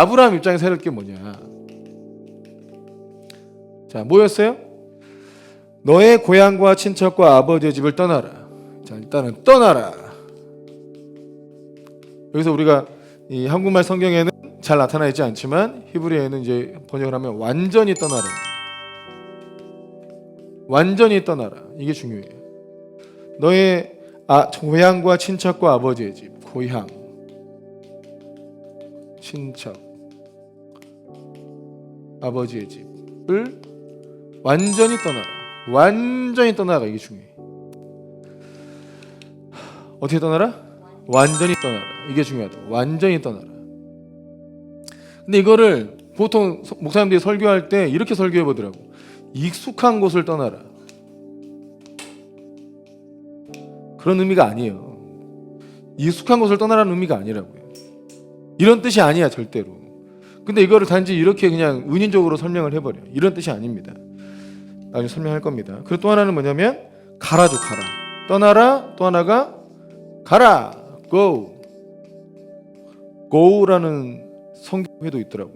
아브라함 입장에서 해야 될 게 뭐냐? 자, 뭐였어요? 너의 고향과 친척과 아버지의 집을 떠나라. 자, 일단은 떠나라. 여기서 우리가 이 한국말 성경에는 잘 나타나 있지 않지만 히브리어에는 이제 번역을 하면 완전히 떠나라. 완전히 떠나라. 이게 중요해요. 너의 고향과 친척과 아버지의 집. 고향, 친척, 아버지의 집을 완전히 떠나라. 완전히 떠나라. 이게 중요해. 어떻게 떠나라? 완전히 떠나라. 이게 중요하다. 완전히 떠나라. 근데 이거를 보통 목사님들이 설교할 때 이렇게 설교해 보더라고. 익숙한 곳을 떠나라. 그런 의미가 아니에요. 익숙한 곳을 떠나라는 의미가 아니라고요. 이런 뜻이 아니야, 절대로. 근데 이거를 단지 이렇게 그냥 은인적으로 설명을 해버려요. 이런 뜻이 아닙니다. 나중에 설명할 겁니다. 그리고 또 하나는 뭐냐면 가라죠. 가라. 떠나라. 또 하나가 가라. Go. Go라는 선교회도 있더라고.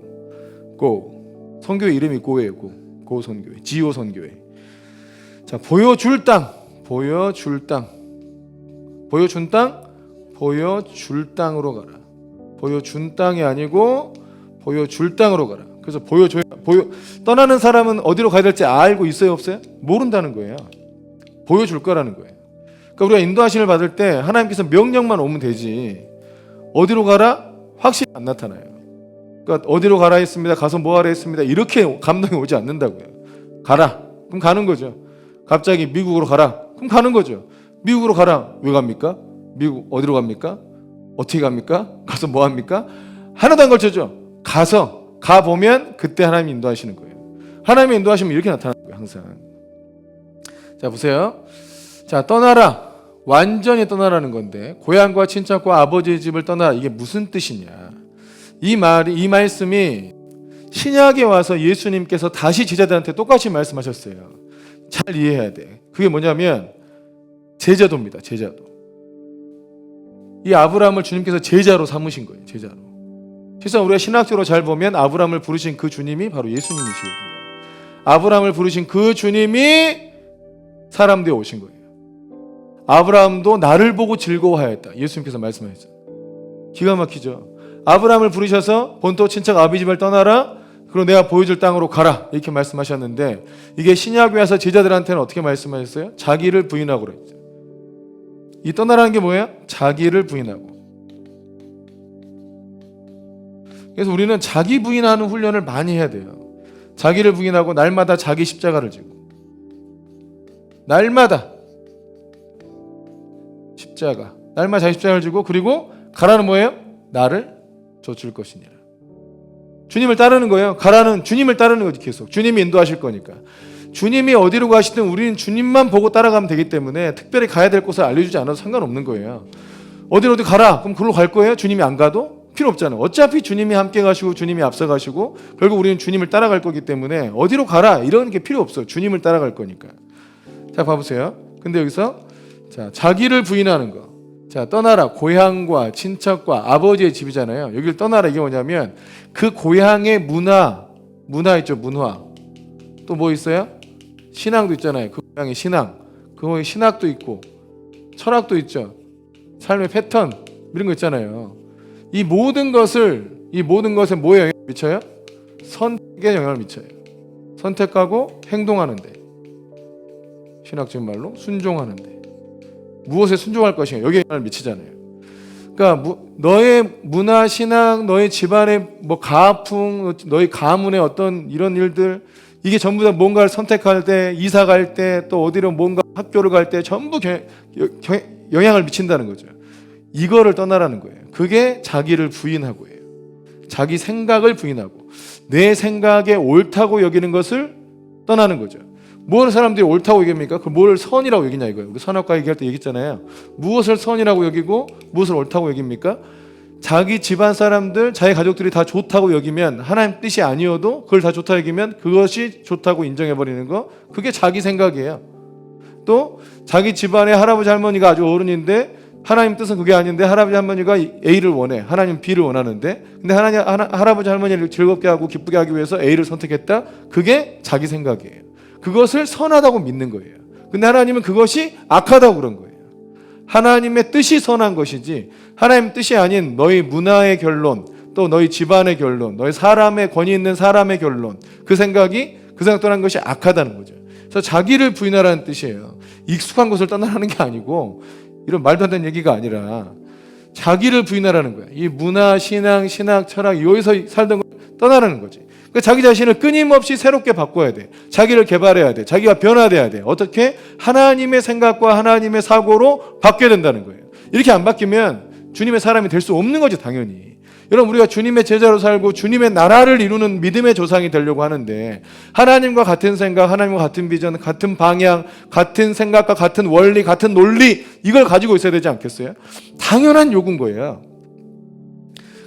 Go. 선교회 이름이 Go예요. Go. Go 선교회. 지오 선교회. 자, 보여줄 땅. 보여줄 땅. 보여준 땅. 보여줄 땅으로 가라. 보여준 땅이 아니고 보여줄 땅으로 가라. 그래서 떠나는 사람은 어디로 가야 될지 알고 있어요, 없어요? 모른다는 거예요. 보여줄 거라는 거예요. 그러니까 우리가 인도하심을 받을 때 하나님께서 명령만 오면 되지 어디로 가라? 확실히 안 나타나요. 그러니까 어디로 가라 했습니다. 가서 뭐 하라 했습니다. 이렇게 감동이 오지 않는다고요. 가라. 그럼 가는 거죠. 갑자기 미국으로 가라. 그럼 가는 거죠. 미국으로 가라. 왜 갑니까? 미국 어디로 갑니까? 어떻게 갑니까? 가서 뭐 합니까? 하나도 안 걸쳐져. 가보면 그때 하나님이 인도하시는 거예요. 하나님이 인도하시면 이렇게 나타나는 거예요. 항상. 자, 보세요. 자, 떠나라. 완전히 떠나라는 건데 고향과 친척과 아버지의 집을 떠나라. 이게 무슨 뜻이냐? 이 말씀이 신약에 와서 예수님께서 다시 제자들한테 똑같이 말씀하셨어요. 잘 이해해야 돼. 그게 뭐냐면 제자도입니다. 제자도. 이 아브라함을 주님께서 제자로 삼으신 거예요. 제자로. 실상 우리가 신학적으로 잘 보면 아브라함을 부르신 그 주님이 바로 예수님이시거든요. 아브라함을 부르신 그 주님이 사람 되어 오신 거예요. 아브라함도 나를 보고 즐거워하였다. 예수님께서 말씀하셨죠. 기가 막히죠. 아브라함을 부르셔서 본토 친척 아비 집을 떠나라. 그리고 내가 보여줄 땅으로 가라. 이렇게 말씀하셨는데 이게 신약에 와서 제자들한테는 어떻게 말씀하셨어요? 자기를 부인하고 그랬죠. 이 떠나라는 게 뭐예요? 자기를 부인하고. 그래서 우리는 자기 부인하는 훈련을 많이 해야 돼요. 자기를 부인하고 날마다 자기 십자가를 지고 날마다 십자가 날마다 자기 십자가를 지고 그리고 가라는 뭐예요? 나를 좇을 것이니라. 주님을 따르는 거예요. 가라는 주님을 따르는 거지. 계속 주님이 인도하실 거니까. 주님이 어디로 가시든 우리는 주님만 보고 따라가면 되기 때문에 특별히 가야 될 곳을 알려주지 않아도 상관없는 거예요. 어디 가라. 그럼 그걸로 갈 거예요? 주님이 안 가도? 필요 없잖아요. 어차피 주님이 함께 가시고 주님이 앞서 가시고 결국 우리는 주님을 따라갈 거기 때문에 어디로 가라 이런 게 필요 없어요. 주님을 따라갈 거니까. 자, 봐보세요. 근데 여기서 자, 자기를 부인하는 거. 자, 떠나라. 고향과 친척과 아버지의 집이잖아요. 여기를 떠나라. 이게 뭐냐면 그 고향의 문화 있죠. 문화. 또 뭐 있어요? 신앙도 있잖아요. 그 고향의 신앙. 그 고향의 신학도 있고 철학도 있죠. 삶의 패턴 이런 거 있잖아요. 이 모든 것에 뭐에 영향을 미쳐요? 선택에 영향을 미쳐요. 선택하고 행동하는데. 신학적인 말로 순종하는데. 무엇에 순종할 것인가? 여기에 영향을 미치잖아요. 그러니까 너의 문화, 신앙, 너의 집안의 뭐 가풍, 너의 가문의 어떤 이런 일들 이게 전부 다 뭔가를 선택할 때, 이사 갈 때, 또 어디로 뭔가 학교를 갈 때 전부 영향을 미친다는 거죠. 이거를 떠나라는 거예요. 그게 자기를 부인하고예요. 자기 생각을 부인하고 내 생각에 옳다고 여기는 것을 떠나는 거죠. 무엇을 사람들이 옳다고 여깁니까? 그 뭘 선이라고 여기냐 이거예요. 우리 선악과 얘기할 때 얘기했잖아요. 무엇을 선이라고 여기고 무엇을 옳다고 여깁니까? 자기 집안 사람들, 자기 가족들이 다 좋다고 여기면 하나님 뜻이 아니어도 그걸 다 좋다고 여기면 그것이 좋다고 인정해버리는 거, 그게 자기 생각이에요. 또 자기 집안의 할아버지 할머니가 아주 어른인데 하나님 뜻은 그게 아닌데 할아버지 할머니가 A를 원해. 하나님 B를 원하는데 근데 할아버지 할머니를 즐겁게 하고 기쁘게 하기 위해서 A를 선택했다. 그게 자기 생각이에요. 그것을 선하다고 믿는 거예요. 근데 하나님은 그것이 악하다고 그런 거예요. 하나님의 뜻이 선한 것이지 하나님 뜻이 아닌 너희 문화의 결론, 또 너희 집안의 결론, 너희 사람의 권위 있는 사람의 결론, 그 생각 떠난 것이 악하다는 거죠. 그래서 자기를 부인하라는 뜻이에요. 익숙한 것을 떠나라는 게 아니고 이런 말도 안 되는 얘기가 아니라 자기를 부인하라는 거야. 이 문화, 신앙, 철학 여기서 살던 걸 떠나라는 거지. 그러니까 자기 자신을 끊임없이 새롭게 바꿔야 돼. 자기를 개발해야 돼. 자기가 변화돼야 돼. 어떻게? 하나님의 생각과 하나님의 사고로 바뀌어야 된다는 거예요. 이렇게 안 바뀌면 주님의 사람이 될 수 없는 거죠, 당연히. 여러분, 우리가 주님의 제자로 살고 주님의 나라를 이루는 믿음의 조상이 되려고 하는데 하나님과 같은 생각, 하나님과 같은 비전, 같은 방향, 같은 생각과 같은 원리, 같은 논리 이걸 가지고 있어야 되지 않겠어요? 당연한 요구인 거예요.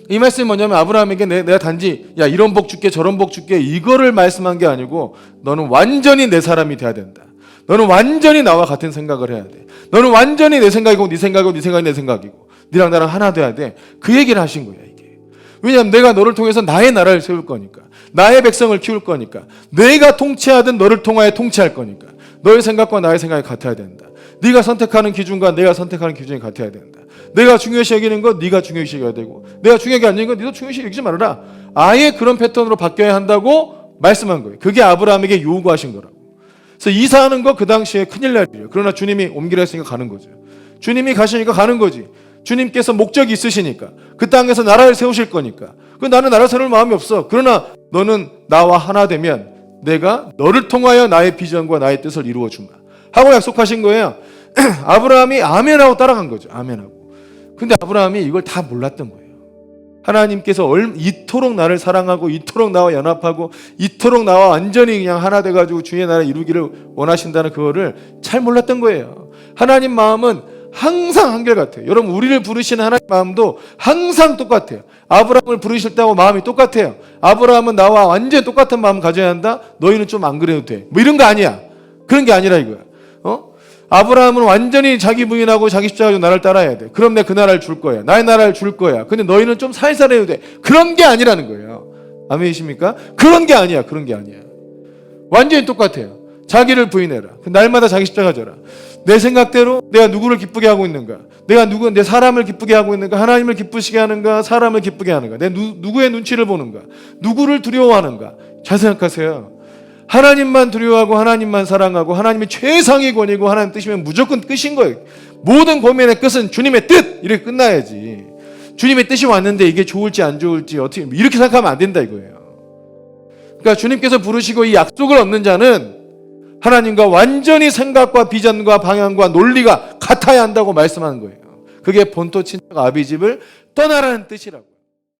이 말씀이 뭐냐면 아브라함에게 내가 단지 야 이런 복 줄게 저런 복 줄게 이거를 말씀한 게 아니고 너는 완전히 내 사람이 돼야 된다. 너는 완전히 나와 같은 생각을 해야 돼. 너는 완전히 내 생각이고 네 생각이고 네 생각이 내 생각이고 네랑 나랑 하나 돼야 돼. 그 얘기를 하신 거야 이게. 왜냐하면 내가 너를 통해서 나의 나라를 세울 거니까. 나의 백성을 키울 거니까. 내가 통치하든 너를 통하여 통치할 거니까. 너의 생각과 나의 생각이 같아야 된다. 네가 선택하는 기준과 내가 선택하는 기준이 같아야 된다. 내가 중요시 여기는 거 네가 중요시 여겨야 되고 내가 중요하게 안 여기는 거 네도 중요시 여기지 말아라. 아예 그런 패턴으로 바뀌어야 한다고 말씀한 거예요. 그게 아브라함에게 요구하신 거라고. 그래서 이사하는 거 그 당시에 큰일 날 일이에요. 그러나 주님이 옮기라 했으니까 가는 거죠. 주님이 가시니까 가는 거지. 주님께서 목적이 있으시니까 그 땅에서 나라를 세우실 거니까. 나는 나라 세울 마음이 없어. 그러나 너는 나와 하나 되면 내가 너를 통하여 나의 비전과 나의 뜻을 이루어 주마 하고 약속하신 거예요. 아브라함이 아멘하고 따라간 거죠. 아멘하고. 근데 아브라함이 이걸 다 몰랐던 거예요. 하나님께서 이토록 나를 사랑하고 이토록 나와 연합하고 이토록 나와 완전히 그냥 하나 돼가지고 주의 나라 이루기를 원하신다는 그거를 잘 몰랐던 거예요. 하나님 마음은 항상 한결같아요. 여러분 우리를 부르시는 하나님 마음도 항상 똑같아요. 아브라함을 부르실 때하고 마음이 똑같아요. 아브라함은 나와 완전히 똑같은 마음 가져야 한다. 너희는 좀 안 그래도 돼. 뭐 이런 거 아니야. 그런 게 아니라 이거야. 아브라함은 완전히 자기 부인하고 자기 십자가 가지고 나를 따라야 돼. 그럼 내가 그 나라를 줄 거야. 나의 나라를 줄 거야. 근데 너희는 좀 살살 해도 돼. 그런 게 아니라는 거예요. 아멘이십니까? 그런 게 아니야. 그런 게 아니야. 완전히 똑같아요. 자기를 부인해라. 날마다 자기 십자가 져라. 내 생각대로 내가 누구를 기쁘게 하고 있는가? 내 사람을 기쁘게 하고 있는가? 하나님을 기쁘시게 하는가? 사람을 기쁘게 하는가? 누구의 눈치를 보는가? 누구를 두려워하는가? 잘 생각하세요. 하나님만 두려워하고 하나님만 사랑하고 하나님이 최상의 권위고 하나님 뜻이면 무조건 끝인 거예요. 모든 고민의 끝은 주님의 뜻! 이렇게 끝나야지. 주님의 뜻이 왔는데 이게 좋을지 안 좋을지 어떻게 이렇게 생각하면 안 된다 이거예요. 그러니까 주님께서 부르시고 이 약속을 얻는 자는 하나님과 완전히 생각과 비전과 방향과 논리가 같아야 한다고 말씀하는 거예요. 그게 본토 친척 아비집을 떠나라는 뜻이라고.